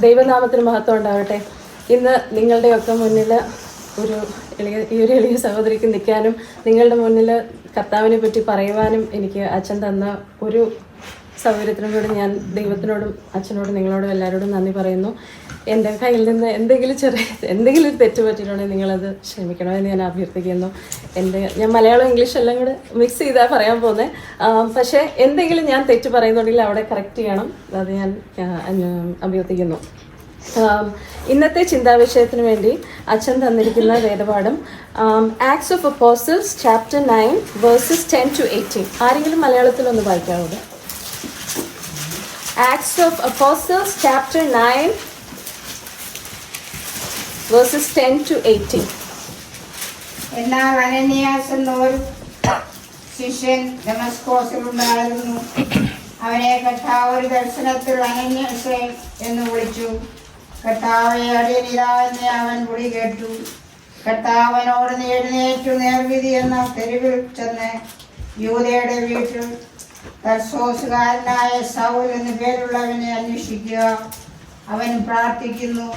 ദൈവനാമത്തിന് മഹത്വം ഉണ്ടാവട്ടെ. ഇന്ന് നിങ്ങളുടെയൊക്കെ മുന്നിൽ ഈ ഒരു എളിയ സഹോദരിക്ക് നിൽക്കാനും നിങ്ങളുടെ മുന്നിൽ കർത്താവിനെ പറ്റി പറയുവാനും എനിക്ക് അച്ഛൻ തന്ന ഒരു സൗകര്യത്തിനും കൂടി ഞാൻ ദൈവത്തിനോടും അച്ഛനോടും നിങ്ങളോടും എല്ലാവരോടും നന്ദി പറയുന്നു. എൻ്റെ കയ്യിൽ നിന്ന് എന്തെങ്കിലും ഒരു തെറ്റ് പറ്റിയിട്ടുണ്ടെങ്കിൽ നിങ്ങളത് ക്ഷമിക്കണമെന്ന് ഞാൻ അഭ്യർത്ഥിക്കുന്നു. ഞാൻ മലയാളം ഇംഗ്ലീഷ് എല്ലാം കൂടെ മിക്സ് ചെയ്താൽ പറയാൻ പോകുന്നത്. പക്ഷേ എന്തെങ്കിലും ഞാൻ തെറ്റ് പറയുന്നുണ്ടെങ്കിൽ അവിടെ കറക്റ്റ് ചെയ്യണം. അത് ഞാൻ അഭ്യർത്ഥിക്കുന്നു. ഇന്നത്തെ ചിന്താവിഷയത്തിന് വേണ്ടി അച്ഛൻ തന്നിരിക്കുന്ന വേദപാഠം acts of apostles chapter 9 verses 10 to 18. ആരെങ്കിലും മലയാളത്തിലൊന്ന് വായിക്കാവുന്നത്? Acts of Apostles chapter 9 verses 10 to 18. എന്നാൽ അനനിയാസ് എന്നൊരു ശിഷ്യൻ ദമസ്കോസിലുണ്ടായിരുന്നു. അവനെ കർത്താവ് ഒരു ദർശനത്തിൽ അനന്യാസേ എന്ന് വിളിച്ചു. കർത്താവെ അടിയനിതാ എന്ന് അവൻ വിളി കേട്ടു. കർത്താവിനോട് എഴുന്നേറ്റു നേർവിധി എന്ന തെരുവിൽ ചെന്ന് യൂദയുടെ വീട്ടിൽ തർസോസുകാരനായ സൗൽ എന്നു പേരുള്ളവനെ അന്വേഷിക്കുക. അവൻ പ്രാർത്ഥിക്കുന്നു.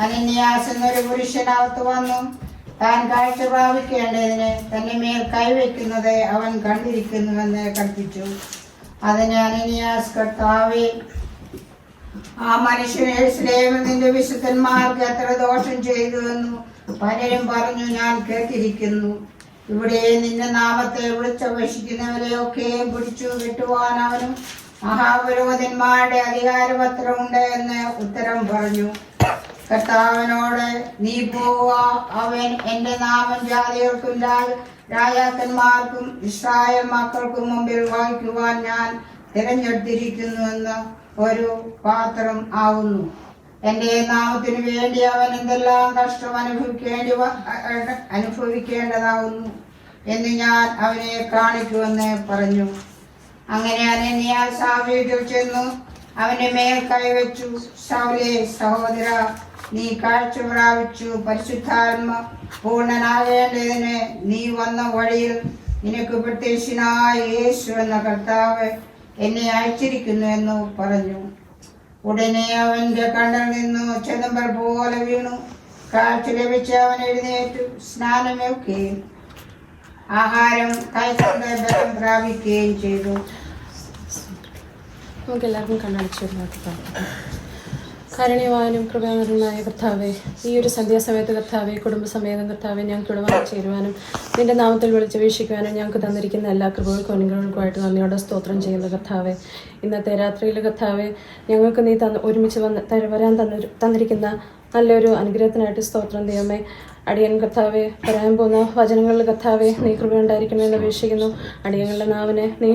അനന്യാസ് എന്നൊരു പുരുഷനകത്ത് വന്നു താൻ കാഴ്ച പ്രാപിക്കേണ്ടതിന് തന്റെ മേൽ കൈവയ്ക്കുന്നത് അവൻ കണ്ടിരിക്കുന്നുവെന്ന് കൽപ്പിച്ചു. അതിന് അനന്യാസ്, കർത്താവേ, ആ മനുഷ്യൻ യെരൂശലേമിൽ നിന്റെ വിശുദ്ധന്മാർക്ക് എത്ര ദോഷം ചെയ്തു എന്ന് പലരും പറഞ്ഞു ഞാൻ കേട്ടിരിക്കുന്നു. ഇവിടെ നിന്റെ നാമത്തെ വിളിച്ചപേക്ഷിക്കുന്നവരെയൊക്കെയും പിടിച്ചു കെട്ടുവാൻ അവനും മഹാപുരോഹിതന്മാരുടെ അധികാരപത്രമുണ്ട് എന്ന് ഉത്തരം പറഞ്ഞു. കർത്താവിനോട്, നീ പോവുക, അവൻ എന്റെ നാമം ജാതികൾക്കും രാജാക്കന്മാർക്കും ഇസ്രായേൽ മക്കൾക്കും മുമ്പിൽ വഹിക്കുവാൻ ഞാൻ തിരഞ്ഞെടുത്തിരിക്കുന്നുവെന്ന് ഒരു പാത്രം ആവുന്നു. എന്റെ നാമത്തിനു വേണ്ടി അവൻ എന്തെല്ലാം കഷ്ടം അനുഭവിക്കേണ്ടതാവുന്നു എന്ന് ഞാൻ അവനെ കാണിക്കുമെന്ന് പറഞ്ഞു. അങ്ങനെ അനന്യാസ് ആ വീട്ടിൽ ചെന്നു അവന്റെ മേൽ കൈവച്ചു. സൗലേ, സഹോദര, നീ കാഴ്ച പ്രാപിച്ചു പരിശുദ്ധാത്മ പൂർണ്ണനാകേണ്ടതിന് നീ വന്ന വഴിയിൽ നിനക്ക് പ്രത്യക്ഷനായ യേശു എന്ന കർത്താവ് എന്നെ അയച്ചിരിക്കുന്നു എന്ന് പറഞ്ഞു. ഉടനെ അവന്റെ കണ്ണിൽ നിന്നു ചെതമ്പൽ പോലെ വീണു. കാഴ്ച ലഭിച്ച അവൻ എഴുന്നേറ്റു സ്നാനമേൽക്കുകയും ആഹാരം കൈക്കൊണ്ട് ബലം പ്രാപിക്കുകയും ചെയ്തു. നമുക്ക് എല്ലാവർക്കും കണ്ണടച്ചു. കാരുണ്യവാനും കൃപാകരനുമായ കർത്താവേ, ഈ ഒരു സന്ധ്യാസമയത്ത് കർത്താവെ, കുടുംബസമേതം കർത്താവെ, ഞങ്ങൾക്ക് ഇവിടെ ചേരുവാനും നിന്റെ നാമത്തിൽ വിളിച്ച് വീക്ഷിക്കുവാനും ഞങ്ങൾക്ക് തന്നിരിക്കുന്ന എല്ലാ കൃപകൾക്കും അനുഗ്രഹങ്ങൾക്കുമായിട്ട് നന്ദിയോടെ സ്തോത്രം ചെയ്യുന്ന കർത്താവെ, ഇന്നത്തെ രാത്രിയിൽ കർത്താവെ, ഞങ്ങൾക്ക് നീ ഒരുമിച്ച് വരാൻ തന്നിരിക്കുന്ന നല്ലൊരു അനുഗ്രഹത്തിനായിട്ട് സ്തോത്രം ദൈവമേ. അടിയൻ കർത്താവെ, പറയാൻ പോകുന്ന വചനങ്ങളിൽ കർത്താവെ നീ കൃപയുണ്ടായിരിക്കണമെന്ന് അപേക്ഷിക്കുന്നു. അടിയങ്ങളുടെ നാവിനെ നീ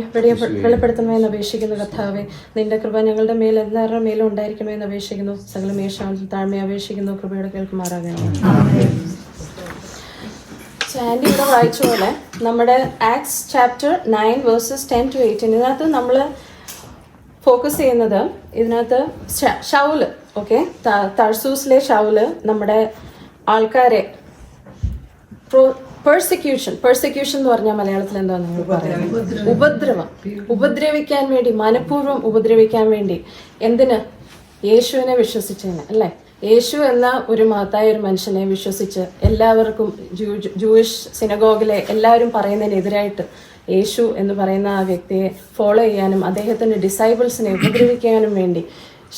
വെളിപ്പെടുത്തണമെന്ന് അപേക്ഷിക്കുന്നു കർത്താവെ. നിന്റെ കൃപ ഞങ്ങളുടെ മേൽ എല്ലാവരുടെ മേലും ഉണ്ടായിരിക്കണമെന്ന് അപേക്ഷിക്കുന്നു. സകല മേശാന്തി താഴ്മയെ അപേക്ഷിക്കുന്നു. കൃപയുടെ കേൾക്കുമാറാകണം. ആൻഡി ഇവിടെ വായിച്ച പോലെ നമ്മുടെ ആക്ട്സ് ചാപ്റ്റർ 9 വേഴ്സസ് 10 to 18 ഇതിനകത്ത് നമ്മൾ ഫോക്കസ് ചെയ്യുന്നത്, ഇതിനകത്ത് ഷൗല്, ഓക്കെ, തർസൂസിലെ ഷൗല് നമ്മുടെ ആൾക്കാരെ പെർസിക്യൂഷൻ എന്ന് പറഞ്ഞാൽ മലയാളത്തിൽ എന്താണെന്ന് നിങ്ങൾ പറയുന്നത്? ഉപദ്രവിക്കാൻ വേണ്ടി, മനഃപൂർവ്വം ഉപദ്രവിക്കാൻ വേണ്ടി. എന്തിന്? യേശുവിനെ വിശ്വസിച്ചതിന്, അല്ലേ? യേശു എന്ന ഒരു മഹത്തായ ഒരു മനുഷ്യനെ വിശ്വസിച്ച് എല്ലാവർക്കും ജൂയിഷ് സിനഗോഗിലെ എല്ലാവരും പറയുന്നതിനെതിരായിട്ട് യേശു എന്ന് പറയുന്ന ആ വ്യക്തിയെ ഫോളോ ചെയ്യാനും അദ്ദേഹത്തിൻ്റെ ഡിസൈബിൾസിനെ ഉപദ്രവിക്കാനും വേണ്ടി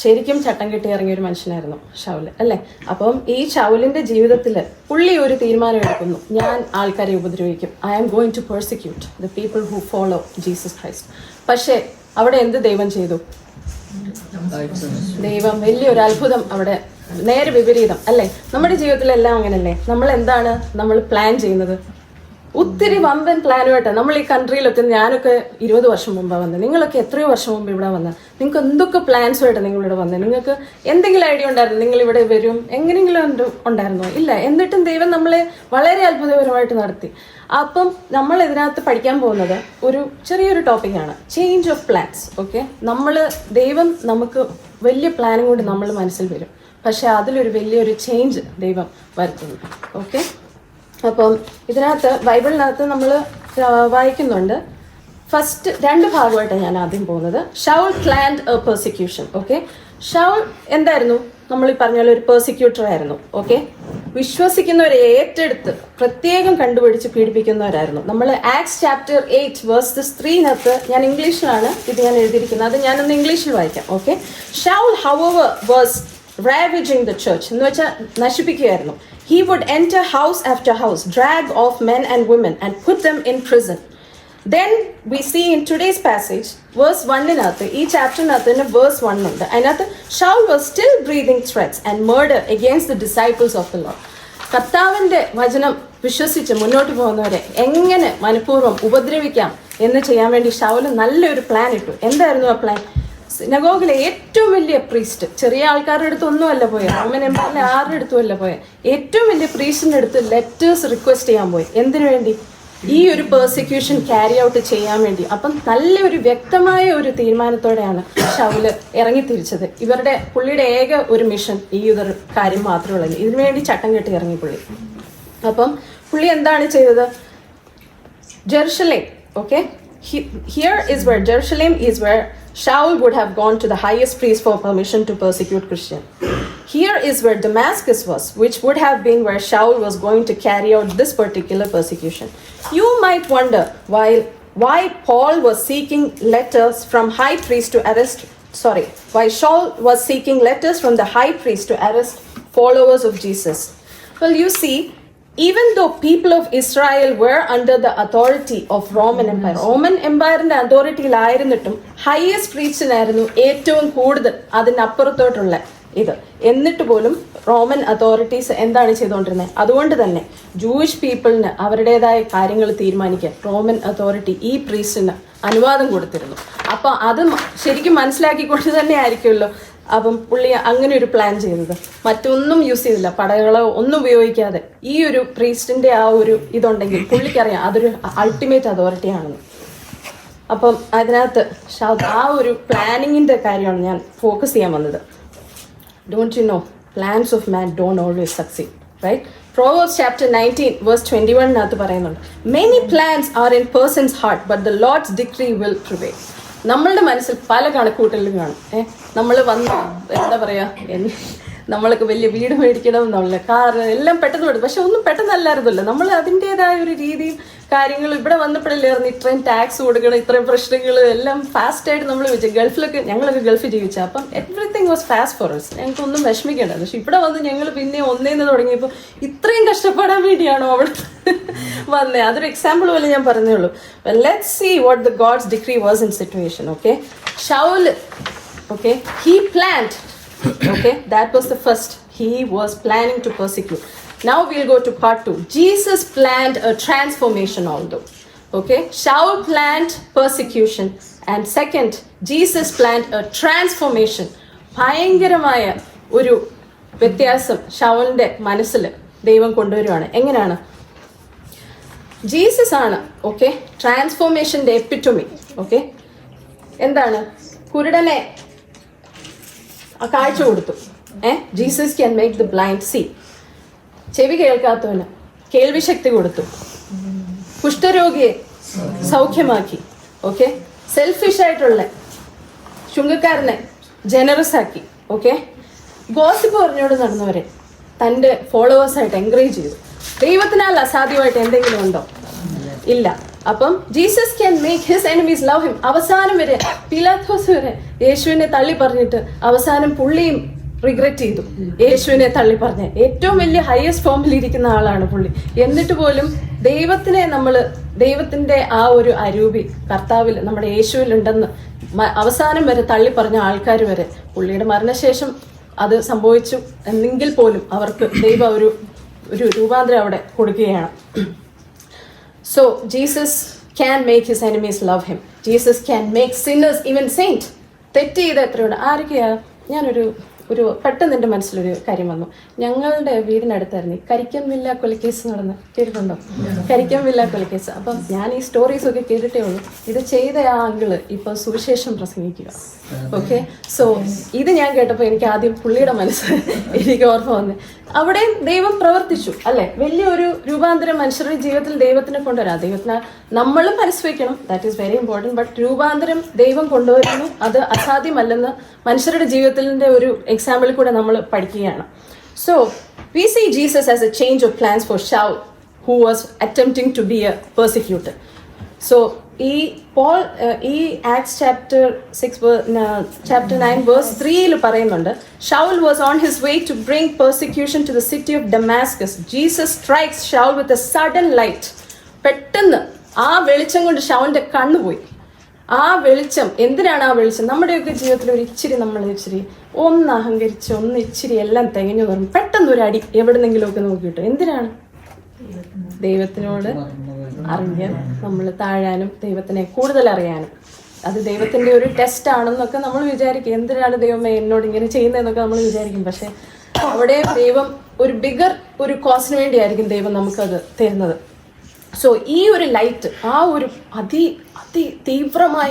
ശരിക്കും ചട്ടം കെട്ടി ഇറങ്ങിയ ഒരു മനുഷ്യനായിരുന്നു ഷൗല്, അല്ലേ? അപ്പം ഈ ഷൗലിന്റെ ജീവിതത്തിൽ പുള്ളി ഒരു തീരുമാനം എടുക്കുന്നു, ഞാൻ ആൾക്കാരെ ഉപദ്രവിക്കും. I am going to persecute the people who follow Jesus Christ. പക്ഷേ അവിടെ എന്ത് ദൈവം ചെയ്തു? ദൈവം വലിയൊരു അത്ഭുതം, അവിടെ നേരെ വിപരീതം, അല്ലേ? നമ്മുടെ ജീവിതത്തിലെല്ലാം അങ്ങനല്ലേ? നമ്മൾ എന്താണ് പ്ലാൻ ചെയ്യുന്നത്? ഒത്തിരി വമ്പൻ പ്ലാനുമായിട്ട് നമ്മൾ ഈ കൺട്രിയിലൊക്കെ, ഞാനൊക്കെ 20 വർഷം മുമ്പാണ് വന്നത്, നിങ്ങളൊക്കെ എത്രയോ വർഷം മുമ്പ് ഇവിടെ വന്നത്. നിങ്ങൾക്ക് എന്തൊക്കെ പ്ലാൻസുമായിട്ട് നിങ്ങളിവിടെ വന്നത്? നിങ്ങൾക്ക് എന്തെങ്കിലും ഐഡിയ ഉണ്ടായിരുന്നു നിങ്ങൾ ഇവിടെ വരും? എങ്ങനെയെങ്കിലും ഉണ്ടായിരുന്നോ? ഇല്ല. എന്നിട്ടും ദൈവം നമ്മളെ വളരെ അത്ഭുതകരമായിട്ട് നടത്തി. അപ്പം നമ്മൾ ഇതിനകത്ത് പഠിക്കാൻ പോകുന്നത് ഒരു ചെറിയൊരു ടോപ്പിക്കാണ്, ചേഞ്ച് ഓഫ് പ്ലാൻസ്. ഓക്കെ, ദൈവം നമുക്ക് വലിയ പ്ലാനും കൊണ്ട് നമ്മൾ മനസ്സിൽ വരും, പക്ഷെ അതിലൊരു വലിയൊരു ചേഞ്ച് ദൈവം വരുത്തുന്നു. ഓക്കെ, അപ്പം ഇതിനകത്ത് ബൈബിളിനകത്ത് നമ്മൾ വായിക്കുന്നുണ്ട്. ഫസ്റ്റ് 2 ഭാഗമായിട്ടാണ് ഞാൻ ആദ്യം പോകുന്നത്. Saul planned A persecution. Okay, Saul എന്തായിരുന്നു? നമ്മൾ ഈ പറഞ്ഞ പോലെ ഒരു പെർസിക്യൂട്ടർ ആയിരുന്നു. ഓക്കെ, വിശ്വസിക്കുന്നവരെ ഏറ്റെടുത്ത് പ്രത്യേകം കണ്ടുപിടിച്ച് പീഡിപ്പിക്കുന്നവരായിരുന്നു. നമ്മൾ ആക്ട്സ് ചാപ്റ്റർ 8 വേഴ്സ് 3 ഞാൻ ഇംഗ്ലീഷിലാണ് ഇത് ഞാൻ എഴുതിയിരിക്കുന്നത്, അത് ഞാനൊന്ന് ഇംഗ്ലീഷിൽ വായിക്കാം. Okay, Saul however was ravaging the church, എന്ന് വെച്ചാൽ നശിപ്പിക്കുകയായിരുന്നു. He would enter house after house, drag off men and women and put them in prison. Then we see in today's passage, verse 1 ഈ ചാപ്റ്ററിനകത്ത് തന്നെ verse 1 ഉണ്ട്. അതിനകത്ത് Shaul was still breathing threats and murder against the disciples of the Lord. കർത്താവിന്റെ വചനം വിശ്വസിച്ച് മുന്നോട്ട് പോകുന്നവരെ എങ്ങനെ മനഃപൂർവ്വം ഉപദ്രവിക്കാം എന്ന് ചെയ്യാൻ വേണ്ടി ഷൗൽ നല്ലൊരു പ്ലാൻ ഇട്ടു. എന്തായിരുന്നു ആ പ്ലാൻ? സിനഗോഗിലെ ഏറ്റവും വലിയ പ്രീസ്റ്റ്, ചെറിയ ആൾക്കാരുടെ അടുത്തൊന്നുമല്ല പോയത്, റോമൻ എംപയറിലെ ആരുടെ അടുത്തുമല്ല പോയത്, ഏറ്റവും വലിയ പ്രീസ്റ്റിന്റെ അടുത്ത് ലെറ്റേഴ്സ് റിക്വസ്റ്റ് ചെയ്യാൻ പോയി. എന്തിനു വേണ്ടി? ഈ ഒരു പെർസിക്യൂഷൻ ക്യാരി ഔട്ട് ചെയ്യാൻ വേണ്ടി. അപ്പം നല്ലൊരു വ്യക്തമായ ഒരു തീരുമാനത്തോടെയാണ് ഷൗല് ഇറങ്ങിത്തിരിച്ചത്. പുള്ളിയുടെ ഏക ഒരു മിഷൻ ഈ ഒരു കാര്യം മാത്രമേ ഉള്ളൂ. ഇതിനുവേണ്ടി ചട്ടം കെട്ടി ഇറങ്ങി പുള്ളി. അപ്പം പുള്ളി എന്താണ് ചെയ്തത്? Jerusalem, okay, here is where Jerusalem is where Shaul would have gone to the highest priest for permission to persecute Christians. Here is where Damascus was, which would have been where Shaul was going to carry out this particular persecution. You might wonder why Paul was seeking letters from high priest to arrest, why Shaul was seeking letters from the high priest to arrest followers of Jesus. Well, you see, even though people of Israel were under the authority of Roman Empire, Roman Empireന്റെ അതോറിറ്റിയിലായിരുന്നിട്ടും highest പ്രീസ്റ്റിനായിരുന്നു ഏറ്റവും കൂടുതൽ അതിനപ്പുറത്തോട്ടുള്ള ഇത്. എന്നിട്ട് പോലും Roman authorities എന്താണ് ചെയ്തുകൊണ്ടിരുന്നത്? അതുകൊണ്ട് തന്നെ ജൂയിഷ് പീപ്പിളിന് അവരുടേതായ കാര്യങ്ങൾ തീരുമാനിക്കാൻ റോമൻ അതോറിറ്റി ഈ പ്രീസ്റ്റിന് അനുവാദം കൊടുത്തിരുന്നു. അപ്പൊ അത് ശരിക്കും മനസ്സിലാക്കിക്കൊണ്ട് തന്നെ ആയിരിക്കുമല്ലോ അപ്പം പുള്ളി അങ്ങനെ ഒരു പ്ലാൻ ചെയ്തത്. മറ്റൊന്നും യൂസ് ചെയ്തില്ല, പടകളോ ഒന്നും ഉപയോഗിക്കാതെ ഈ ഒരു പ്രീസ്റ്റിന്റെ ആ ഒരു ഇതുണ്ടെങ്കിൽ പുള്ളിക്കറിയാം അതൊരു അൾട്ടിമേറ്റ് അതോറിറ്റി ആണെന്ന്. അപ്പം അതിനകത്ത് ആ ഒരു പ്ലാനിങ്ങിന്റെ കാര്യമാണ് ഞാൻ ഫോക്കസ് ചെയ്യാൻ വന്നത്. Don't you know, plans of man don't always succeed, right? Proverbs chapter 19 verse 21 പറയുന്നുണ്ട്, many plans are in person's heart but the Lord's decree will prevail. നമ്മളുടെ മനസ്സിൽ പല കണക്കൂട്ടലും കാണും. നമ്മൾ വന്ന് എന്താ പറയാ, നമ്മളൊക്കെ വലിയ വീട് മേടിക്കണം, നമ്മളെ കാർ എല്ലാം പെട്ടെന്ന് പെടും. പക്ഷെ ഒന്നും പെട്ടെന്നല്ലായിരുന്നല്ലോ. നമ്മൾ അതിൻ്റെതായ ഒരു രീതിയും കാര്യങ്ങളും ഇവിടെ വന്നപ്പോഴല്ലായിരുന്നു ഇത്രയും ടാക്സ് കൊടുക്കണം, ഇത്രയും പ്രശ്നങ്ങൾ എല്ലാം ഫാസ്റ്റായിട്ട് നമ്മൾ വെച്ചു. ഞങ്ങളൊക്കെ ഗൾഫിൽ ജീവിച്ച, അപ്പം everything was fast for us. ഞങ്ങൾക്കൊന്നും വിഷമിക്കേണ്ട. പക്ഷെ ഇവിടെ വന്ന് ഞങ്ങൾ പിന്നെ ഒന്നേന്ന് തുടങ്ങിയപ്പോൾ ഇത്രയും കഷ്ടപ്പെടാൻ വേണ്ടിയാണോ അവിടെ വന്നേ? അതൊരു എക്സാമ്പിൾ പോലെ ഞാൻ പറഞ്ഞേ ഉള്ളൂ. Let's see what the God's decree was in situation. Okay, Saul, okay, he planned, okay, that was the first. He was planning to persecute. Now we'll go to part 2. Jesus planned a transformation although. Okay, Shaul planned persecution and second, Jesus planned a transformation. ഭയങ്കരമായ ഒരു വ്യത്യാസം ഷൗലിന്റെ മനസ്സിൽ ദൈവം കൊണ്ടുവരുവാണ്. എങ്ങനെയാണ്? Jesus ആണ്, okay, ട്രാൻസ്ഫോർമേഷന്റെ എപ്പിറ്റോമി. Okay, എന്താണ്? കുരുടനെ കാഴ്ച കൊടുത്തു. Jesus can make the blind see. ചെവി കേൾക്കാത്തവന് കേൾവി ശക്തി കൊടുത്തു. കുഷ്ഠരോഗിയെ സൗഖ്യമാക്കി. ഓക്കെ, സെൽഫിഷ് ആയിട്ടുള്ള ചുങ്കക്കാരനെ ജനറസ് ആക്കി. ഓക്കെ, ഗോസിപ്പ് പറഞ്ഞോട് നടന്നവരെ തൻ്റെ ഫോളോവേഴ്സായിട്ട് എൻകറേജ് ചെയ്തു. ദൈവത്തിനാൽ അസാധ്യമായിട്ട് എന്തെങ്കിലും ഉണ്ടോ? ഇല്ല. അപ്പം Jesus can make his enemies love him. അവസാനം വരെ പിലാത്തോസ് വരെ യേശുവിനെ തള്ളി പറഞ്ഞിട്ട് അവസാനം പുള്ളിയും റിഗ്രറ്റ് ചെയ്തു യേശുവിനെ തള്ളി പറഞ്ഞ. ഏറ്റവും വലിയ ഹയസ്റ്റ് ഫോമിൽ ഇരിക്കുന്ന ആളാണ് പുള്ളി. എന്നിട്ട് പോലും ദൈവത്തിന്റെ ആ ഒരു അരൂപി കർത്താവിൽ നമ്മുടെ യേശുവിലുണ്ടെന്ന് അവസാനം വരെ തള്ളി പറഞ്ഞ ആൾക്കാർ വരെ പുള്ളിയുടെ മരണശേഷം അത് സംഭവിച്ചു എന്നെങ്കിൽ പോലും അവർക്ക് ദൈവം ഒരു രൂപാന്തരം അവിടെ കൊടുക്കുകയാണ്. So Jesus can make his enemies love him. Jesus can make sinners even saint. തെറ്റ് ചെയ്ത എത്രയുണ്ട്? ആരൊക്കെയാ? ഞാനൊരു പെട്ടെന്ന് എൻ്റെ മനസ്സിലൊരു കാര്യം വന്നു. ഞങ്ങളുടെ വീടിനടുത്തായിരുന്നു കരിക്കം വില്ല കൊലക്കേസ് നടന്ന്, കേട്ടിട്ടുണ്ടോ? കരിക്കം വില്ല കൊലക്കേസ്. അപ്പം ഞാൻ ഈ സ്റ്റോറീസ് ഒക്കെ കേട്ടിട്ടേ ഉള്ളൂ. ഇത് ചെയ്ത ആ അങ്കിള് ഇപ്പൊ സുവിശേഷം പ്രസംഗിക്കുക. ഓക്കെ, സോ ഇത് ഞാൻ കേട്ടപ്പോൾ എനിക്ക് ആദ്യം പുള്ളിയുടെ മനസ്സ് എനിക്ക് ഓർമ്മ വന്നു. അവിടെ ദൈവം പ്രവർത്തിച്ചു അല്ലെ? വലിയൊരു രൂപാന്തരം മനുഷ്യരുടെ ജീവിതത്തിൽ ദൈവത്തിനെ കൊണ്ടുവരാം. ദൈവത്തിന് നമ്മളും മനസ്സ് വയ്ക്കണം, that is very important. But രൂപാന്തരം ദൈവം കൊണ്ടുവരുന്നു, അത് അസാധ്യമല്ലെന്ന് മനുഷ്യരുടെ ജീവിതത്തിന്റെ ഒരു എക്സാമ്പിളിൽ കൂടെ നമ്മൾ പഠിക്കുകയാണ്. So we see Jesus as a change of plans for Saul who was attempting to be a persecutor. So ഈ ആക്ട്സ് chapter 9 verse 3 പറയുന്നുണ്ട്, Shaul was on his way to bring persecution to the city of Damascus. Jesus strikes Shaul with a sudden light. പെട്ടെന്ന് ആ വെളിച്ചം കൊണ്ട് ഷൗലിന്റെ കണ്ണുപോയി. ആ വെളിച്ചം, എന്തിനാണ് ആ വെളിച്ചം? നമ്മുടെയൊക്കെ ജീവിതത്തിൽ ഒരു ഇച്ചിരി നമ്മൾ ഇച്ചിരി ഒന്ന് അഹങ്കരിച്ച് ഒന്ന് ഇച്ചിരി എല്ലാം തികഞ്ഞു പറഞ്ഞു പെട്ടെന്ന് ഒരു അടി എവിടെന്നെങ്കിലുമൊക്കെ നോക്കിയിട്ട് എന്തിനാണ്? ദൈവത്തിനോട് അറിയാൻ, നമ്മൾ താഴാനും ദൈവത്തിനെ കൂടുതൽ അറിയാനും. അത് ദൈവത്തിന്റെ ഒരു ടെസ്റ്റ് ആണെന്നൊക്കെ നമ്മൾ വിചാരിക്കും. എന്തിനാണ് ദൈവമേ എന്നോട് ഇങ്ങനെ ചെയ്യുന്നതെന്നൊക്കെ നമ്മൾ വിചാരിക്കും. പക്ഷെ അവിടെ ദൈവം ഒരു ബിഗർ ഒരു കോസിന് വേണ്ടിയായിരിക്കും ദൈവം നമുക്കത് തരുന്നത്. സോ ഈ ഒരു ലൈറ്റ്, ആ ഒരു അതി തീവ്രമായ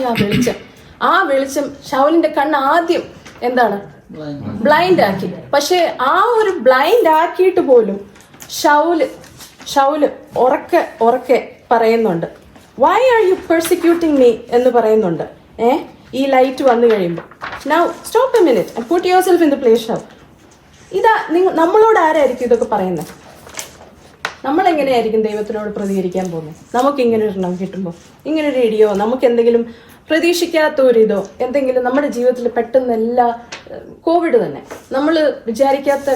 ആ വെളിച്ചം ഷൗലിന്റെ കണ്ണ് ആദ്യം എന്താണ്? ബ്ലൈൻഡ് ആക്കി. പക്ഷെ ആ ഒരു ബ്ലൈൻഡ് ആക്കിയിട്ട് പോലും ഷൗല് ഉറക്കെ പറയുന്നുണ്ട്, why are you persecuting me എന്ന് പറയുന്നുണ്ട്. ഈ ലൈറ്റ് വന്നു കഴിയുമ്പോൾ, now stop a minute and put yourself in the place Saul. നമ്മളോട് ആരായിരിക്കും ഇതൊക്കെ പറയുന്നത്? നമ്മൾ എങ്ങനെയായിരിക്കും ദൈവത്തിനോട് പ്രതികരിക്കാൻ പോകുന്നത്? നമുക്ക് ഇങ്ങനെ ഒരു എണ്ണം കിട്ടുമ്പോൾ, ഇങ്ങനെ ഒരു ഇടിയോ, നമുക്ക് എന്തെങ്കിലും പ്രതീക്ഷിക്കാത്ത ഒരിതോ എന്തെങ്കിലും നമ്മുടെ ജീവിതത്തിൽ പെട്ടെന്ന് കോവിഡ് തന്നെ നമ്മൾ വിചാരിക്കാത്ത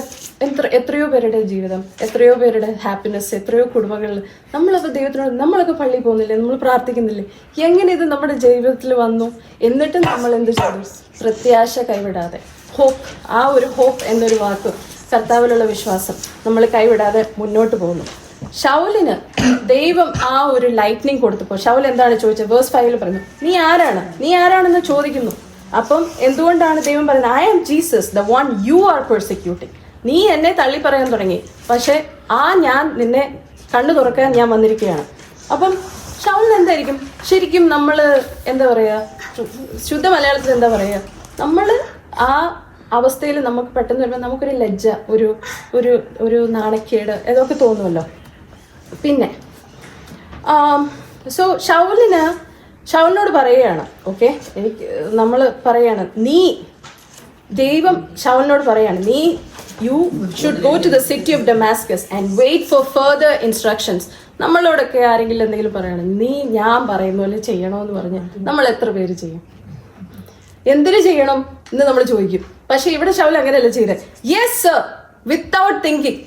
എത്രയോ പേരുടെ ജീവിതം, എത്രയോ പേരുടെ ഹാപ്പിനെസ്, എത്രയോ കുടുംബങ്ങളിൽ നമ്മളൊക്കെ ദൈവത്തിനോട്, നമ്മളൊക്കെ പള്ളിയിൽ പോകുന്നില്ലേ, നമ്മൾ പ്രാർത്ഥിക്കുന്നില്ലേ, എങ്ങനെ ഇത് നമ്മുടെ ജീവിതത്തിൽ വന്നു? എന്നിട്ടും നമ്മൾ എന്ത് ചെയ്തു? പ്രത്യാശ കൈവിടാതെ, ഹോപ്പ്, ആ ഒരു ഹോപ്പ് എന്നൊരു വാക്ക്, കർത്താവിലുള്ള വിശ്വാസം നമ്മൾ കൈവിടാതെ മുന്നോട്ട് പോകുന്നു. ഷൗലിന് ദൈവം ആ ഒരു ലൈറ്റ്നിങ് കൊടുത്തപ്പോൾ ഷൗൽ എന്താണ് ചോദിച്ചത്? വേഴ്സ് 5 പറഞ്ഞു, നീ ആരാണെന്ന് ചോദിക്കുന്നു. അപ്പം എന്തുകൊണ്ടാണ് ദൈവം പറയുന്നത്? I am Jesus the one you are persecuting. നീ എന്നെ തള്ളി പറയാൻ തുടങ്ങി, പക്ഷെ ഞാൻ നിന്നെ കണ്ണു തുറക്കാൻ ഞാൻ വന്നിരിക്കുകയാണ്. അപ്പം ഷൗലിന് എന്തായിരിക്കും ശരിക്കും? നമ്മൾ എന്താ പറയുക, ശുദ്ധ മലയാളത്തിൽ എന്താ പറയുക, നമ്മൾ ആ അവസ്ഥയിൽ നമുക്ക് പെട്ടെന്ന് വരുമ്പോൾ നമുക്കൊരു ലജ്ജ, ഒരു നാണക്കേട് ഇതൊക്കെ തോന്നുമല്ലോ. പിന്നെ സോ ഷൗലിനോട് പറയുകയാണ്, ഓക്കെ, നമ്മൾ പറയാണ്, ദൈവം ഷൗലിനോട് പറയാണ്, you should go to the city of Damascus and wait for further instructions. നമ്മളോടൊക്കെ ആരെങ്കിലും എന്തെങ്കിലും പറയണം, ഞാൻ പറയുന്ന പോലെ ചെയ്യണമെന്ന് പറഞ്ഞ് നമ്മൾ എത്ര പേര് ചെയ്യും? എന്തിനു ചെയ്യണം എന്ന് നമ്മൾ ചോദിക്കും. പക്ഷെ ഇവിടെ ഷൗൽ അങ്ങനെയല്ല ചെയ്തത്. യെസ് സർ, വിത്തൗട്ട് തിങ്കിങ്,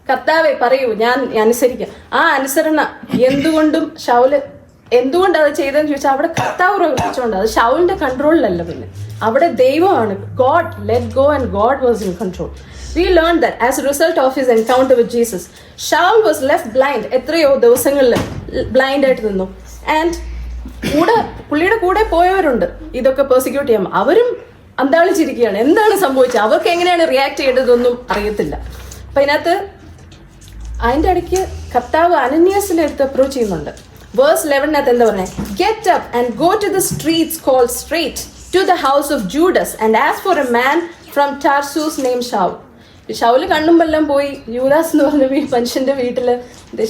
കർത്താവെ പറയൂ, ഞാൻ അനുസരിക്കാം. ആ അനുസരണ എന്തുകൊണ്ട് അത് ചെയ്തതെന്ന് ചോദിച്ചാൽ അവിടെ കർത്താവ് പ്രവർത്തിച്ചുകൊണ്ട്, അത് ഷൗലിന്റെ കൺട്രോളിലല്ല. പിന്നെ അവിടെ ദൈവമാണ്. God let go and God was in control. We learned that as a result of his encounter with Jesus, Shaul was left blind. എത്രയോ ദിവസങ്ങളിൽ ബ്ലൈൻഡ് ആയിട്ട് നിന്നു. ആൻഡ് പുള്ളിയുടെ കൂടെ പോയവരുണ്ട് ഇതൊക്കെ പെർസിക്യൂട്ട് ചെയ്യാൻ, അവരും അന്താളിച്ചിരിക്കുകയാണ്. എന്താണ് സംഭവിച്ചത്? അവർക്ക് എങ്ങനെയാണ് റിയാക്ട് ചെയ്യേണ്ടതൊന്നും അറിയത്തില്ല. അപ്പൊ അതിന്റെ ഇടയ്ക്ക് കർത്താവ് അനന്യാസിനെ എടുത്ത് അപ്രോച്ച് ചെയ്യുന്നുണ്ട്. വേഴ്സ് 11 എന്താ പറഞ്ഞേ? Get up and go to the streets called straight to the house of Judas and ask for a man from Tarsus name Saul. ഷൗല് കണ്ണുമ്പെല്ലാം പോയി യൂദാസ് എന്ന് പറഞ്ഞ മനുഷ്യന്റെ വീട്ടില്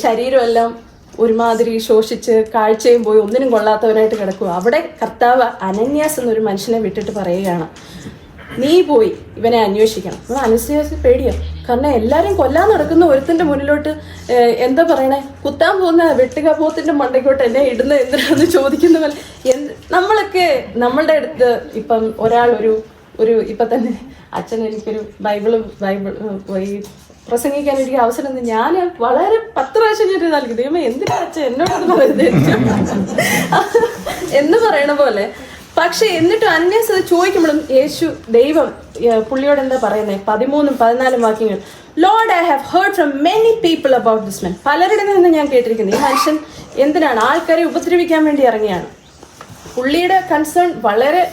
ശരീരമെല്ലാം ഒരുമാതിരി ശോഷിച്ച് കാഴ്ചയും പോയി ഒന്നിനും കൊള്ളാത്തവനായിട്ട് കിടക്കുക. അവിടെ കർത്താവ് അനന്യാസ് എന്നൊരു മനുഷ്യനെ വിട്ടിട്ട് പറയുകയാണ്, നീ പോയി ഇവനെ അന്വേഷിക്കണം. അനന്യാസിന് പേടിയാണ്. കാരണം എല്ലാവരും കൊല്ലാൻ നടക്കുന്ന ഒരുത്തിന്റെ മുന്നിലോട്ട് എന്താ പറയണേ, കുത്താൻ പോകുന്ന വെട്ടുക പോത്തിന്റെ മണ്ടയ്ക്കോട്ട് എന്നെ ഇടുന്ന എന്തിനാന്ന് ചോദിക്കുന്ന പോലെ. നമ്മളൊക്കെ നമ്മളുടെ അടുത്ത് ഇപ്പം ഒരാൾ ഇപ്പൊ തന്നെ അച്ഛൻ എനിക്കൊരു ബൈബിൾ പോയി പ്രസംഗിക്കാൻ എനിക്ക് അവസരം തന്നു. ഞാൻ വളരെ 10 പ്രാവശ്യം ഞാൻ നൽകി, ദൈവമേ എന്തിനാ അച്ഛൻ എന്നോടൊന്ന് പറയുന്നത് എന്ന് പറയണ പോലെ. പക്ഷെ എന്നിട്ട് അന്വേഷ ചോദിക്കുമ്പോഴും ദൈവം പുള്ളിയോട് എന്താ പറയുന്നത്? 13-14 വാക്യങ്ങൾ. Lord, I have heard from many people about this man. പലരുടെ നിന്ന് ഞാൻ കേട്ടിരിക്കുന്നു, ഈ മനുഷ്യൻ എന്തിനാണ് ആൾക്കാരെ ഉപദ്രവിക്കാൻ വേണ്ടി ഇറങ്ങിയാണ്. പുള്ളിയുടെ കൺസേൺ വളരെ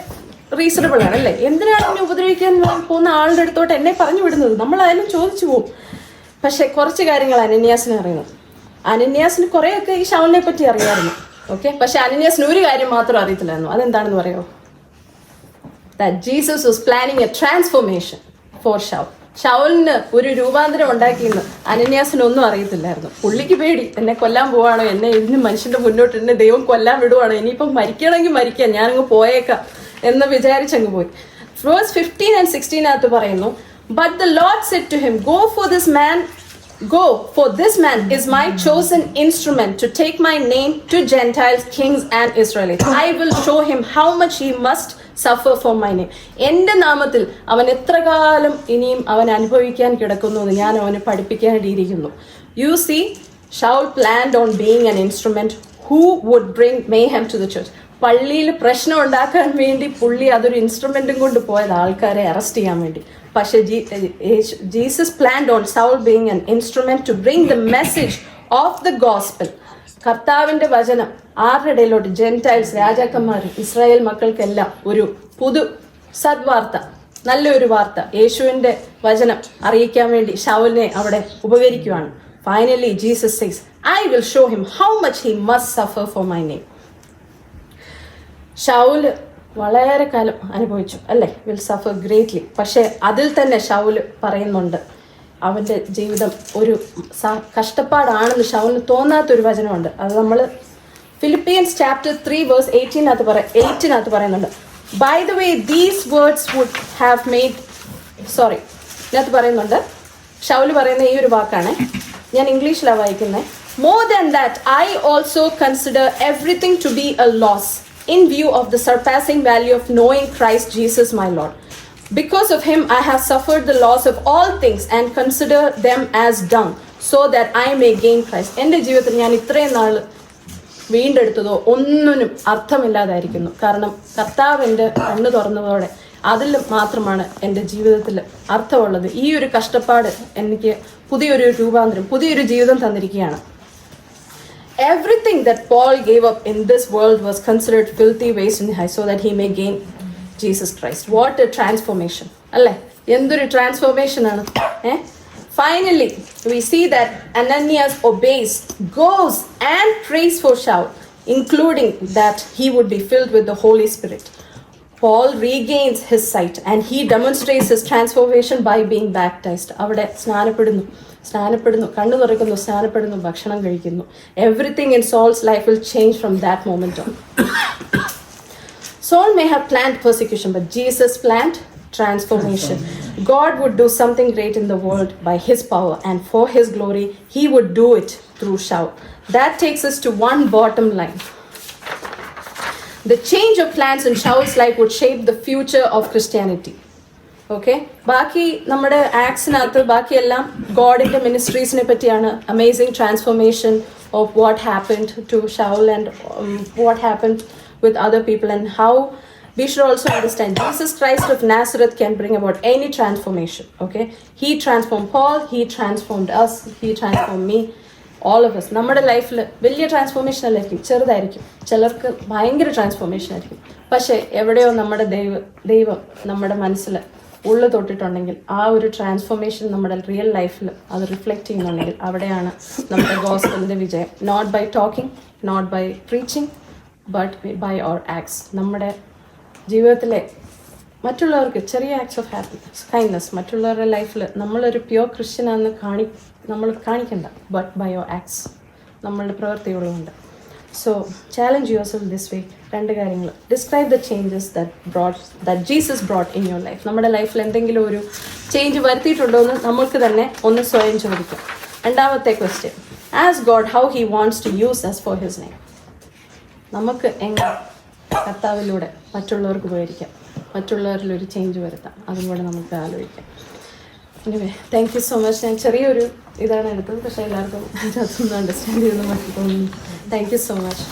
റീസണബിൾ ആണ് അല്ലേ? എന്തിനാണ് എന്നെ ഉപദ്രവിക്കാൻ പോകുന്ന ആളുടെ അടുത്തോട്ട് എന്നെ പറഞ്ഞു വിടുന്നത്? നമ്മൾ അതിനും ചോദിച്ചു പോകും. പക്ഷെ കുറച്ച് കാര്യങ്ങൾ അനന്യാസിനെ അറിയണം. അനന്യാസിന് കുറേയൊക്കെ ഈ ഷൗലിനെ പറ്റി അറിയാമായിരുന്നു, ഓക്കെ. പക്ഷെ അനന്യാസിന് ഒരു കാര്യം മാത്രം അറിയത്തില്ലായിരുന്നു. അതെന്താണെന്ന് പറയാമോ? That Jesus was planning a transformation for Saul. ഷൗലിന് ഒരു രൂപാന്തരം ഉണ്ടാക്കിയെന്ന് അനന്യാസിനൊന്നും അറിയത്തില്ലായിരുന്നു. പുള്ളിക്ക് പേടി, എന്നെ കൊല്ലാൻ പോവാണോ, എന്നെ ഇതിന് മനുഷ്യന്റെ മുന്നോട്ട് എന്നെ ദൈവം കൊല്ലാൻ വിടുവാണോ, ഇനിയിപ്പം മരിക്കണമെങ്കിൽ മരിക്കാം, ഞാനങ്ങ് പോയേക്കാം എന്ന് വിചാരിച്ചങ്ങ് പോയി. Verse 15 and 16 അകത്ത് പറയുന്നു, but the Lord said to him, go, for this man is my chosen instrument to take my name to Gentiles, kings and Israelites. I will show him how much he must suffer for my name. എൻ്റെ നാമത്തിൽ അവൻ എത്ര കാലം ഇനിയും അവൻ അനുഭവിക്കാൻ കിടക്കുന്നു എന്ന് ഞാൻ അവനെ പഠിപ്പിക്കാനിരിക്കുന്നു. You see, Shaul planned on being an instrument who would bring mayhem to the church. പള്ളിയിൽ പ്രശ്നം ഉണ്ടാക്കാൻ വേണ്ടി പുള്ളി അതൊരു ഇൻസ്ട്രുമെന്റും കൊണ്ട് പോയത് ആൾക്കാരെ അറസ്റ്റ് ചെയ്യാൻ വേണ്ടി. പക്ഷെ Jesus planned on Saul being an instrument to bring the message of the gospel. കർത്താവിന്റെ വചനം ആരുടെ ഇടയിലോട്ട്? ജെന്റൈൽസ്, രാജാക്കന്മാർ, ഇസ്രായേൽ മക്കൾക്കെല്ലാം ഒരു പുതു സദ്വാർത്ത, നല്ലൊരു വാർത്ത, യേശുവിന്റെ വചനം അറിയിക്കാൻ വേണ്ടി ശൗലിനെ അവിടെ ഉപകരിക്കുകയാണ്. Finally Jesus says, I will show him how much he must suffer for my name. Saul വളരെ കാലം അനുഭവിച്ചു അല്ലേ, വിൽ സഫർ ഗ്രേറ്റ്ലി. പക്ഷെ അതിൽ തന്നെ ശൗല് പറയുന്നുണ്ട് അവൻ്റെ ജീവിതം ഒരു കഷ്ടപ്പാടാണെന്ന് ശൗലിന് തോന്നാത്തൊരു വചനമുണ്ട്. അത് നമ്മൾ ഫിലിപ്പിയൻസ് ചാപ്റ്റർ 3 വേഴ്സ് 18 പറയുന്നുണ്ട്. By the way these words would have made ഇതിനകത്ത് പറയുന്നുണ്ട്, ശൗല് പറയുന്ന ഈ ഒരു വാക്കാണ്, ഞാൻ ഇംഗ്ലീഷിലാണ് വായിക്കുന്നത്. More than that, I also consider everything to be a loss in view of the surpassing value of knowing Christ Jesus my Lord. Because of him I have suffered the loss of all things and consider them as dung, so that I may gain Christ. എൻ്റെ ജീവിതത്തിൽ ഞാൻ ഇത്രയും നാൾ വീണ്ടെടുത്തതോ ഒന്നിനും അർത്ഥമില്ലാതായിരിക്കുന്നു. കാരണം കർത്താവ് എൻ്റെ കണ്ണ് തുറന്നതോടെ അതിൽ മാത്രമാണ് എൻ്റെ ജീവിതത്തിൽ അർത്ഥമുള്ളത്. ഈ ഒരു കഷ്ടപ്പാട് എനിക്ക് പുതിയൊരു രൂപാന്തരം, പുതിയൊരു ജീവിതം തന്നിരിക്കുകയാണ്. Everything that Paul gave up in this world was considered filthy waste in his, so that he may gain Jesus Christ. What a transformation, അല്ലേ? എന്തൊരു ട്രാൻസ്ഫോർമേഷൻ ആണ്. Finally, we see that Ananias obeys, goes and prays for Shaul, including that he would be filled with the Holy Spirit. Paul regains his sight and he demonstrates his transformation by being baptized. അവിടെ സ്നാനപ്പെടുന്നു, കണ്ണു തുറക്കുന്നു, സ്നാനപ്പെടുന്നു, ഭക്ഷണം കഴിക്കുന്നു. Everything in Saul's life will change from that moment on. Saul may have planned persecution, but Jesus planned transformation. God would do something great in the world by his power, and for his glory he would do it through Shaul. That takes us to one bottom line. The change of plans in Shaul's life would shape the future of Christianity. Okay, ബാക്കി നമ്മുടെ ആക്സിനകത്ത് ബാക്കിയെല്ലാം ഗോഡിൻ്റെ മിനിസ്ട്രീസിനെ പറ്റിയാണ്. Amazing transformation of what happened to Saul and what happened with other people and how we should also understand Jesus Christ of Nazareth can bring about any transformation. Okay, he transformed Paul, he transformed us, he transformed me, all of us. നമ്മുടെ ലൈഫിൽ വലിയ transformation അല്ലായിരിക്കും, ചെറുതായിരിക്കും, ചിലർക്ക് ഭയങ്കര transformation ആയിരിക്കും. പക്ഷേ എവിടെയോ നമ്മുടെ ദൈവം നമ്മുടെ മനസ്സിൽ ഉള്ളു തൊട്ടിട്ടുണ്ടെങ്കിൽ ആ ഒരു ട്രാൻസ്ഫോർമേഷൻ നമ്മുടെ റിയൽ ലൈഫിൽ അത് റിഫ്ലക്റ്റ് ചെയ്യുന്നുണ്ടെങ്കിൽ അവിടെയാണ് നമ്മുടെ ഗോസ്പലിൻ്റെ വിജയം. Not by talking, not by preaching, but by our acts. നമ്മുടെ ജീവിതത്തിലെ മറ്റുള്ളവർക്ക് ചെറിയ ആക്ട്സ് ഓഫ് ഹാപ്പിനെസ്, കൈൻഡ്നെസ്, മറ്റുള്ളവരുടെ ലൈഫിൽ നമ്മളൊരു പ്യുവർ ക്രിസ്ത്യനാണെന്ന് നമ്മൾ കാണിക്കണ്ട, ബട്ട് ബൈ യുവർ ആക്ട്സ്, നമ്മളുടെ പ്രവൃത്തികളുമുണ്ട്. So challenge yourself this week. 2 കാര്യങ്ങൾ. Describe the changes that Jesus brought in your life. നമ്മുടെ ലൈഫിൽ എന്തെങ്കിലും ഒരു ചേഞ്ച് വരുത്തിയിട്ടുണ്ടോ എന്ന് നമ്മൾക്ക് തന്നെ ഒന്ന് സ്വയം ചോദിക്കാം. 2ാമത്തെ question, ask God how he wants to use us for his name. നമുക്ക് എങ്ങനെ കർത്താവിലൂടെ മറ്റുള്ളവർക്ക് ഉപകരിക്കാം, മറ്റുള്ളവരിലൊരു ചേഞ്ച് വരുത്താം, അതും കൂടെ നമുക്ക് ആലോചിക്കാം. Anyway, thank you so much. ഞാൻ ചെറിയൊരു ഇതാണ് എടുത്തത്, പക്ഷേ എല്ലാവർക്കും ഇതിനകത്തൊന്നും അണ്ടർസ്റ്റാൻഡ് ചെയ്യുന്ന മറ്റു തോന്നുന്നു. Thank you so much.